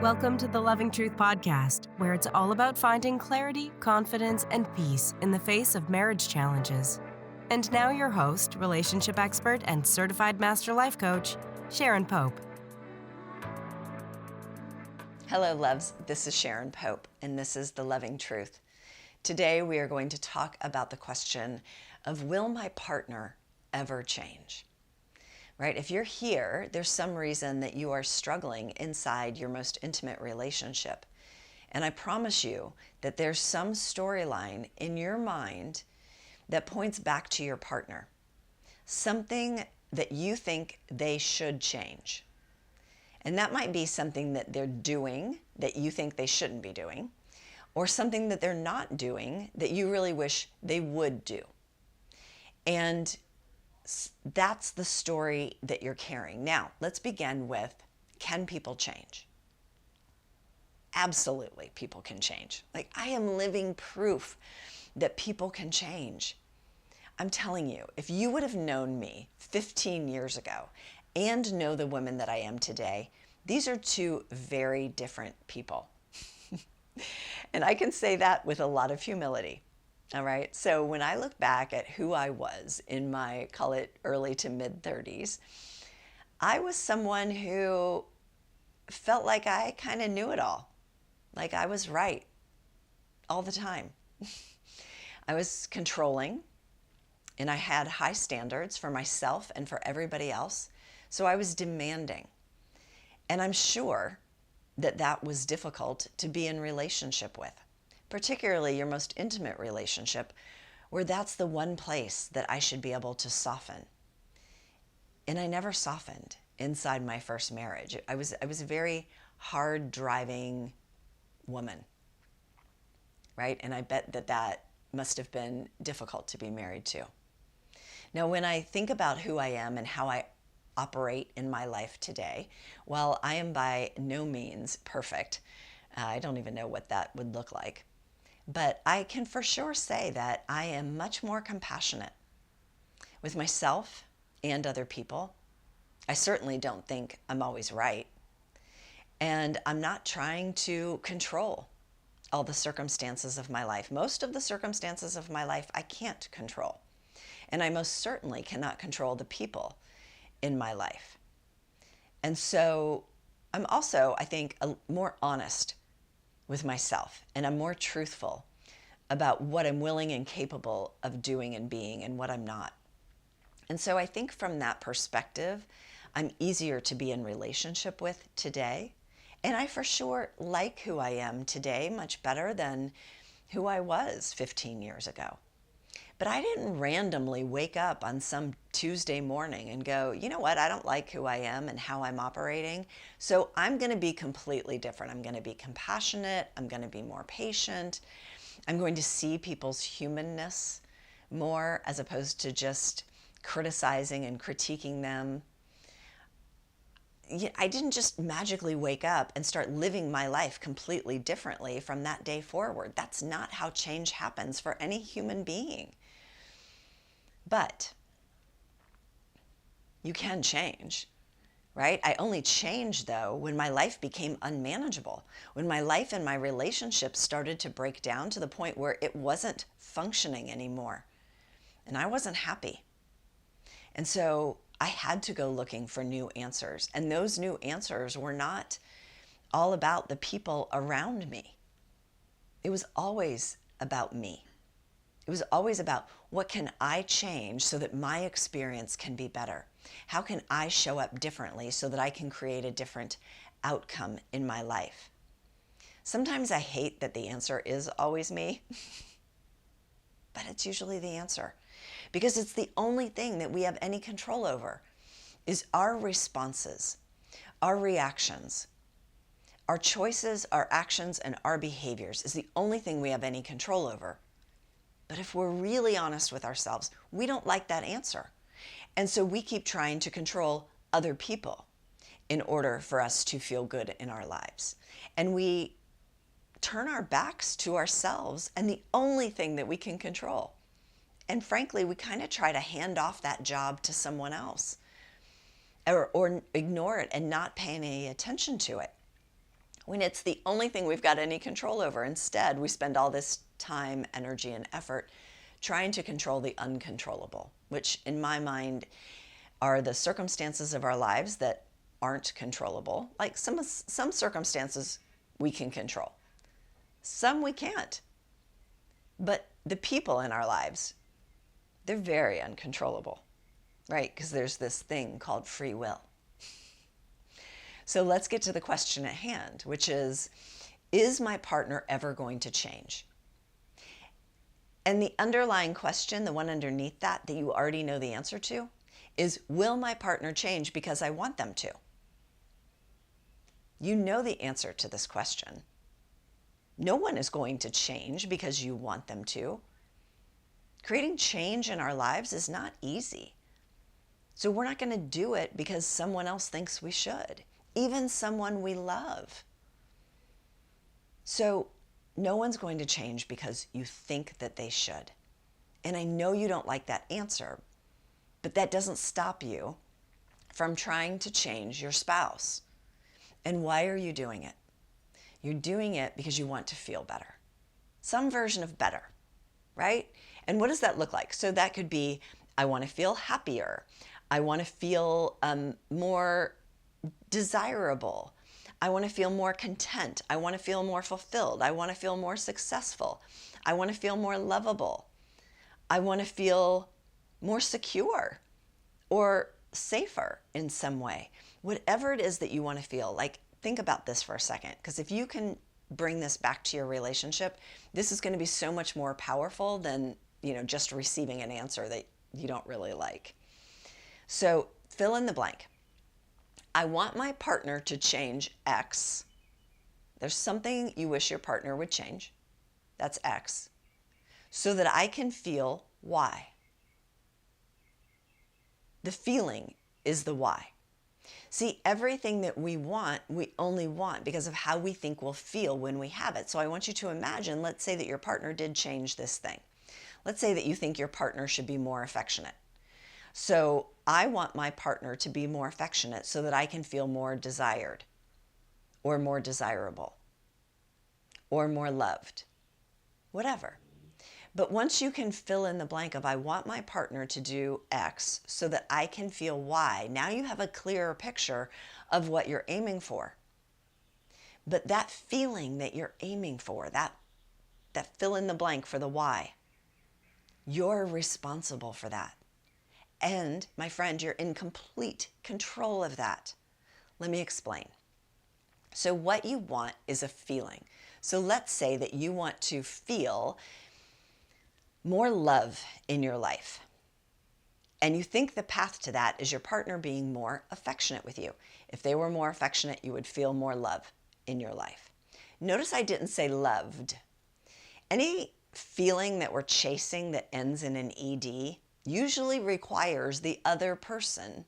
Welcome to the Loving Truth Podcast, where it's all about finding clarity, confidence, and peace in the face of marriage challenges. And now your host, relationship expert, and certified master life coach, Sharon Pope. Hello, loves. This is Sharon Pope, and this is The Loving Truth. Today, we are going to talk about the question of, will my partner ever change? Right? If you're here, there's some reason that you are struggling inside your most intimate relationship. And I promise you that there's some storyline in your mind that points back to your partner. Something that you think they should change. And that might be something that they're doing that you think they shouldn't be doing, or something that they're not doing that you really wish they would do. And that's the story that you're carrying. Now, let's begin with, can people change? Absolutely, people can change. Like, I am living proof that people can change. I'm telling you, if you would have known me 15 years ago and know the woman that I am today, these are two very different people. And I can say that with a lot of humility. All right. So when I look back at who I was in my, call it early to mid 30s, I was someone who felt like I kind of knew it all. Like I was right all the time. I was controlling, and I had high standards for myself and for everybody else. So I was demanding. And I'm sure that that was difficult to be in relationship with, particularly your most intimate relationship, where that's the one place that I should be able to soften. And I never softened inside my first marriage. I was a very hard driving woman, right? And I bet that must have been difficult to be married to. Now, when I think about who I am and how I operate in my life today, while I am by no means perfect, I don't even know what that would look like. But I can for sure say that I am much more compassionate with myself and other people. I certainly don't think I'm always right. And I'm not trying to control all the circumstances of my life. Most of the circumstances of my life I can't control. And I most certainly cannot control the people in my life. And so I'm also, I think, more honest with myself, and I'm more truthful about what I'm willing and capable of doing and being and what I'm not. And so I think from that perspective, I'm easier to be in relationship with today. And I for sure like who I am today much better than who I was 15 years ago. But I didn't randomly wake up on some Tuesday morning and go, you know what, I don't like who I am and how I'm operating, so I'm going to be completely different. I'm going to be compassionate. I'm going to be more patient. I'm going to see people's humanness more as opposed to just criticizing and critiquing them. I didn't just magically wake up and start living my life completely differently from that day forward. That's not how change happens for any human being. But you can change, right? I only changed, though, when my life became unmanageable, when my life and my relationships started to break down to the point where it wasn't functioning anymore. And I wasn't happy. And so I had to go looking for new answers. And those new answers were not all about the people around me. It was always about me. It was always about, what can I change so that my experience can be better? How can I show up differently so that I can create a different outcome in my life? Sometimes I hate that the answer is always me, but it's usually the answer, because it's the only thing that we have any control over is our responses, our reactions, our choices, our actions, and our behaviors is the only thing we have any control over. But if we're really honest with ourselves, we don't like that answer. And so we keep trying to control other people in order for us to feel good in our lives. And we turn our backs to ourselves and the only thing that we can control. And frankly, we kind of try to hand off that job to someone else or ignore it and not pay any attention to it. when it's the only thing we've got any control over. Instead, we spend all this time, energy, and effort trying to control the uncontrollable, which in my mind are the circumstances of our lives that aren't controllable. Like some circumstances we can control, some we can't. But the people in our lives, they're very uncontrollable, right? Because there's this thing called free will. So let's get to the question at hand, which is my partner ever going to change? And the underlying question, the one underneath that you already know the answer to, is, will my partner change because I want them to? You know the answer to this question. No one is going to change because you want them to. Creating change in our lives is not easy. So we're not going to do it because someone else thinks we should, even someone we love. So no one's going to change because you think that they should. And I know you don't like that answer, but that doesn't stop you from trying to change your spouse. And why are you doing it? You're doing it because you want to feel better. Some version of better, right? And what does that look like? So that could be, I want to feel happier. I want to feel more desirable. I want to feel more content. I want to feel more fulfilled. I want to feel more successful. I want to feel more lovable. I want to feel more secure or safer in some way. Whatever it is that you want to feel, like, think about this for a second, because if you can bring this back to your relationship, this is going to be so much more powerful than, just receiving an answer that you don't really like. So fill in the blank. I want my partner to change X. There's something you wish your partner would change. That's X. So that I can feel Y. The feeling is the why. See, everything that we want, we only want because of how we think we'll feel when we have it. So I want you to imagine, let's say that your partner did change this thing. Let's say that you think your partner should be more affectionate. So I want my partner to be more affectionate so that I can feel more desired or more desirable or more loved, whatever. But once you can fill in the blank of, I want my partner to do X so that I can feel Y, now you have a clearer picture of what you're aiming for. But that feeling that you're aiming for, that fill in the blank for the Y, you're responsible for that. And my friend, you're in complete control of that. Let me explain. So what you want is a feeling. So let's say that you want to feel more love in your life. And you think the path to that is your partner being more affectionate with you. If they were more affectionate, you would feel more love in your life. Notice I didn't say loved. Any feeling that we're chasing that ends in an ED usually requires the other person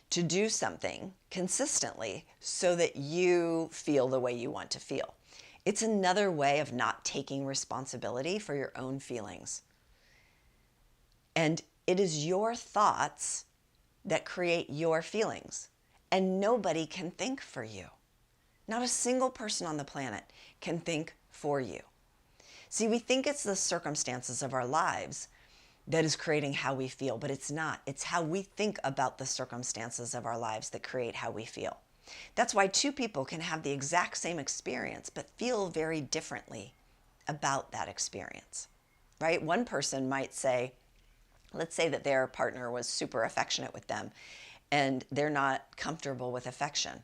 to do something consistently so that you feel the way you want to feel. It's another way of not taking responsibility for your own feelings. And it is your thoughts that create your feelings. And nobody can think for you. Not a single person on the planet can think for you. See, we think it's the circumstances of our lives that is creating how we feel, but it's not. It's how we think about the circumstances of our lives that create how we feel. That's why two people can have the exact same experience, but feel very differently about that experience, right? One person might say, let's say that their partner was super affectionate with them and they're not comfortable with affection.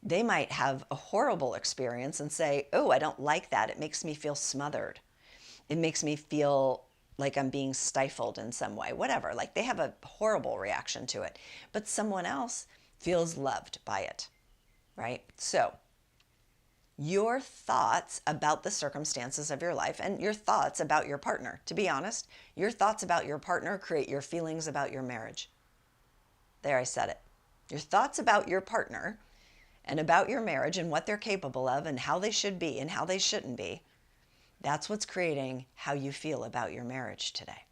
They might have a horrible experience and say, oh, I don't like that. It makes me feel smothered. It makes me feel like I'm being stifled in some way, whatever. Like they have a horrible reaction to it, but someone else feels loved by it, right? So your thoughts about the circumstances of your life and your thoughts about your partner, to be honest, your thoughts about your partner create your feelings about your marriage. There, I said it. Your thoughts about your partner and about your marriage and what they're capable of and how they should be and how they shouldn't be, that's what's creating how you feel about your marriage today.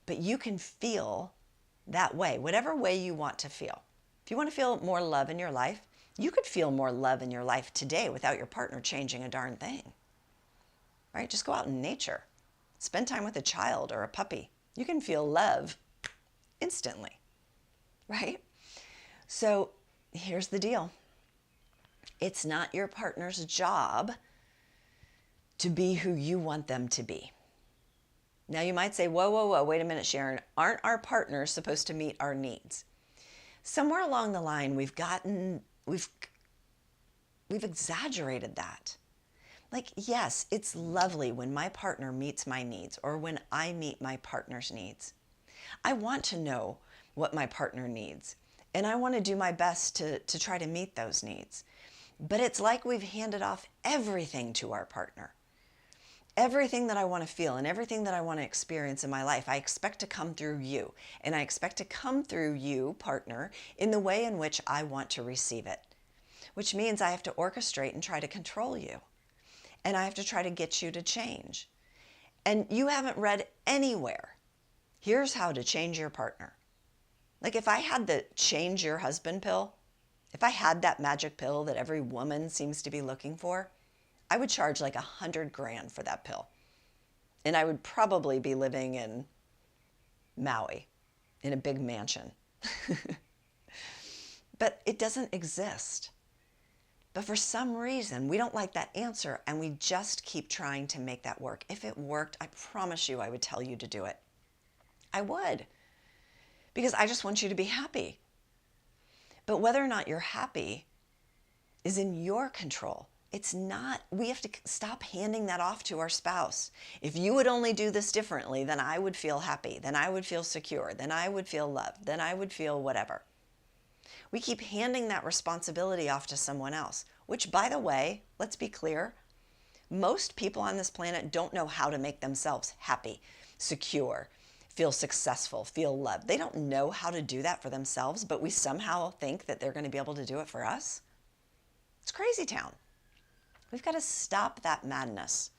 But you can feel that way, whatever way you want to feel. If you want to feel more love in your life, You could feel more love in your life today without your partner changing a darn thing, right? Just go out in nature. Spend time with a child or a puppy. You can feel love instantly, right? So here's the deal. It's not your partner's job to be who you want them to be. Now you might say, whoa, wait a minute, Sharon. Aren't our partners supposed to meet our needs? Somewhere along the line, we've exaggerated that. Like, yes, it's lovely when my partner meets my needs or when I meet my partner's needs. I want to know what my partner needs, and I want to do my best to try to meet those needs. But it's like we've handed off everything to our partner. Everything that I want to feel and everything that I want to experience in my life, I expect to come through you. And I expect to come through you, partner, in the way in which I want to receive it. Which means I have to orchestrate and try to control you. And I have to try to get you to change. And you haven't read anywhere, here's how to change your partner. Like if I had the change your husband pill, if I had that magic pill that every woman seems to be looking for, I would charge like $100,000 for that pill. And I would probably be living in Maui in a big mansion. But it doesn't exist. But for some reason, we don't like that answer and we just keep trying to make that work. If it worked, I promise you I would tell you to do it. I would. Because I just want you to be happy. But whether or not you're happy is in your control. It's not, we have to stop handing that off to our spouse. If you would only do this differently, then I would feel happy, then I would feel secure, then I would feel loved, then I would feel whatever. We keep handing that responsibility off to someone else, which, by the way, let's be clear, most people on this planet don't know how to make themselves happy, secure, feel successful, feel loved. They don't know how to do that for themselves, but we somehow think that they're going to be able to do it for us. It's crazy town. We've got to stop that madness.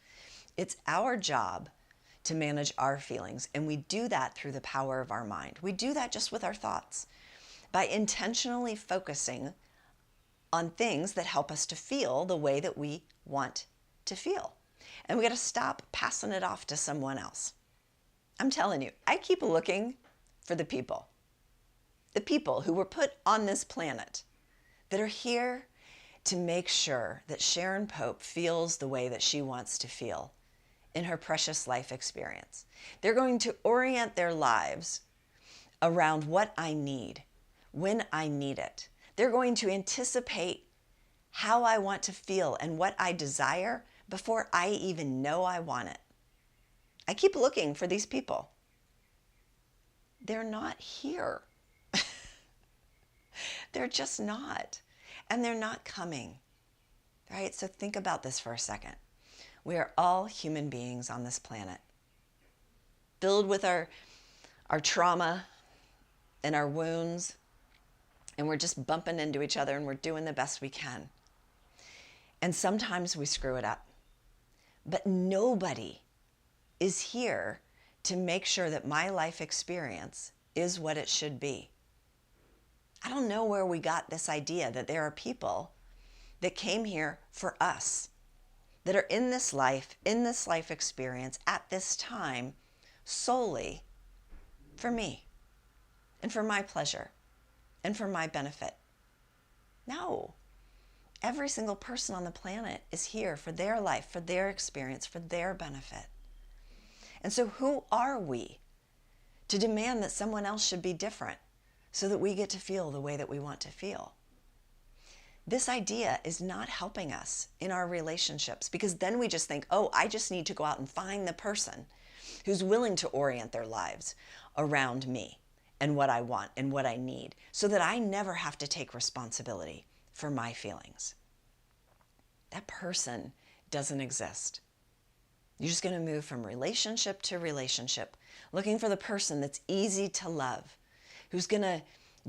It's our job to manage our feelings, and we do that through the power of our mind. We do that just with our thoughts, by intentionally focusing on things that help us to feel the way that we want to feel. And we got to stop passing it off to someone else. I'm telling you, I keep looking for the people who were put on this planet that are here to make sure that Sharon Pope feels the way that she wants to feel in her precious life experience. They're going to orient their lives around what I need, when I need it. They're going to anticipate how I want to feel and what I desire before I even know I want it. I keep looking for these people. They're not here. They're just not. And they're not coming. Right? So think about this for a second. We are all human beings on this planet, filled with our trauma and our wounds, and we're just bumping into each other and we're doing the best we can. And sometimes we screw it up. But nobody is here to make sure that my life experience is what it should be. I don't know where we got this idea that there are people that came here for us, that are in this life experience at this time solely for me and for my pleasure and for my benefit. No. Every single person on the planet is here for their life, for their experience, for their benefit. And so who are we to demand that someone else should be different so that we get to feel the way that we want to feel? This idea is not helping us in our relationships, because then we just think, oh, I just need to go out and find the person who's willing to orient their lives around me and what I want and what I need, so that I never have to take responsibility for my feelings. That person doesn't exist. You're just going to move from relationship to relationship, looking for the person that's easy to love, who's going to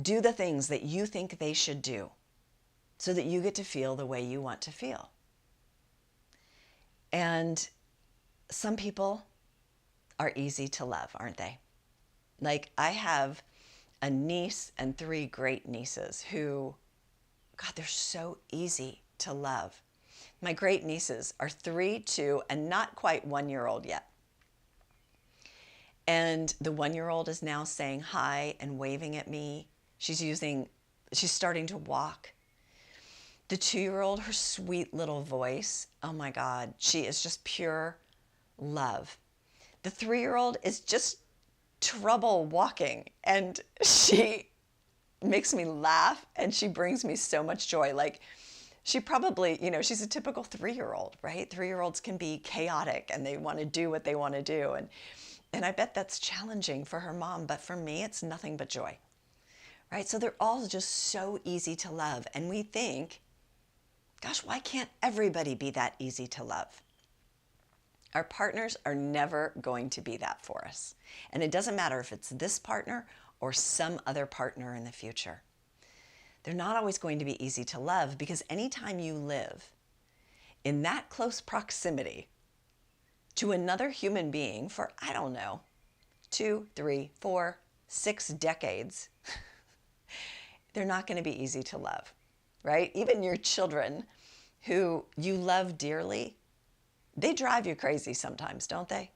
do the things that you think they should do so that you get to feel the way you want to feel. And some people are easy to love, aren't they? Like, I have a niece and 3 great nieces who God, they're so easy to love. My great nieces are 3, 2, and not quite 1-year-old yet. And the 1-year-old is now saying hi and waving at me. She's starting to walk. The 2-year-old, her sweet little voice, oh my God, she is just pure love. The 3-year-old is just trouble walking, and she makes me laugh and she brings me so much joy. Like, she probably, she's a typical 3-year-old, right? 3-year-olds can be chaotic and they want to do what they want to do. And I bet that's challenging for her mom, but for me, it's nothing but joy, right? So they're all just so easy to love. And we think, gosh, why can't everybody be that easy to love? Our partners are never going to be that for us. And it doesn't matter if it's this partner or some other partner in the future. They're not always going to be easy to love, because anytime you live in that close proximity to another human being for, I don't know, 2, 3, 4, 6 decades, they're not going to be easy to love, right? Even your children who you love dearly, they drive you crazy sometimes, don't they?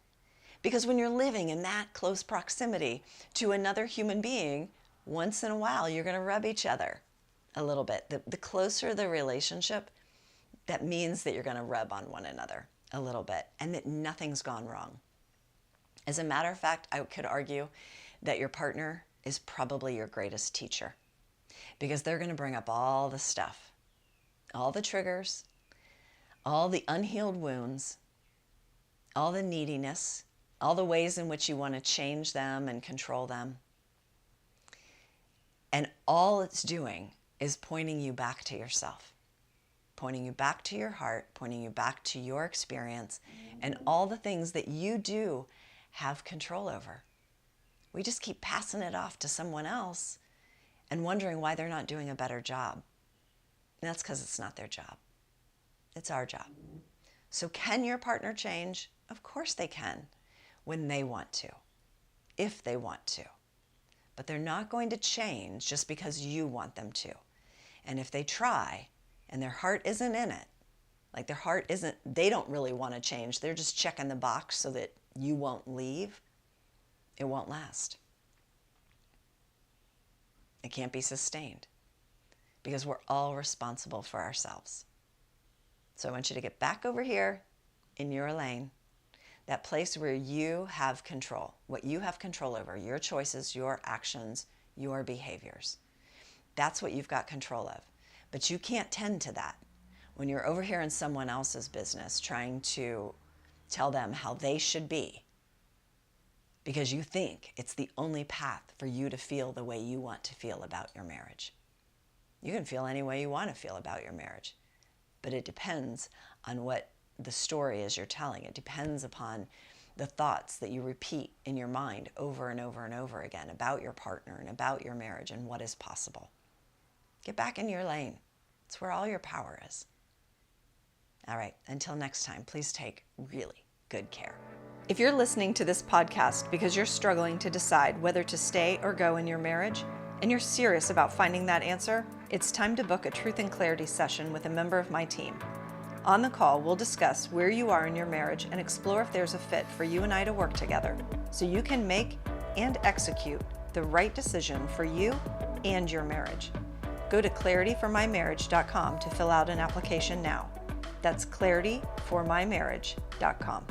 Because when you're living in that close proximity to another human being, once in a while, you're going to rub each other a little bit. The closer the relationship, that means that you're going to rub on one another a little bit and that nothing's gone wrong. As a matter of fact, I could argue that your partner is probably your greatest teacher, because they're going to bring up all the stuff, all the triggers, all the unhealed wounds, all the neediness, all the ways in which you want to change them and control them. And all it's doing is pointing you back to yourself, pointing you back to your heart, pointing you back to your experience and all the things that you do have control over. We just keep passing it off to someone else and wondering why they're not doing a better job. And that's because it's not their job. It's our job. So can your partner change? Of course they can, when they want to, if they want to. But they're not going to change just because you want them to. And if they try and their heart isn't in it, like they don't really want to change, they're just checking the box so that you won't leave, it won't last. It can't be sustained, because we're all responsible for ourselves. So I want you to get back over here in your lane, that place where you have control, what you have control over, your choices, your actions, your behaviors. That's what you've got control of. But you can't tend to that when you're over here in someone else's business trying to tell them how they should be, because you think it's the only path for you to feel the way you want to feel about your marriage. You can feel any way you want to feel about your marriage, but it depends on what the story is you're telling. It depends upon the thoughts that you repeat in your mind over and over and over again about your partner and about your marriage and what is possible. Get back in your lane. It's where all your power is. All right, until next time, please take really good care. If you're listening to this podcast because you're struggling to decide whether to stay or go in your marriage, and you're serious about finding that answer, it's time to book a Truth and Clarity session with a member of my team. On the call, we'll discuss where you are in your marriage and explore if there's a fit for you and I to work together so you can make and execute the right decision for you and your marriage. Go to clarityformymarriage.com to fill out an application now. That's clarityformymarriage.com.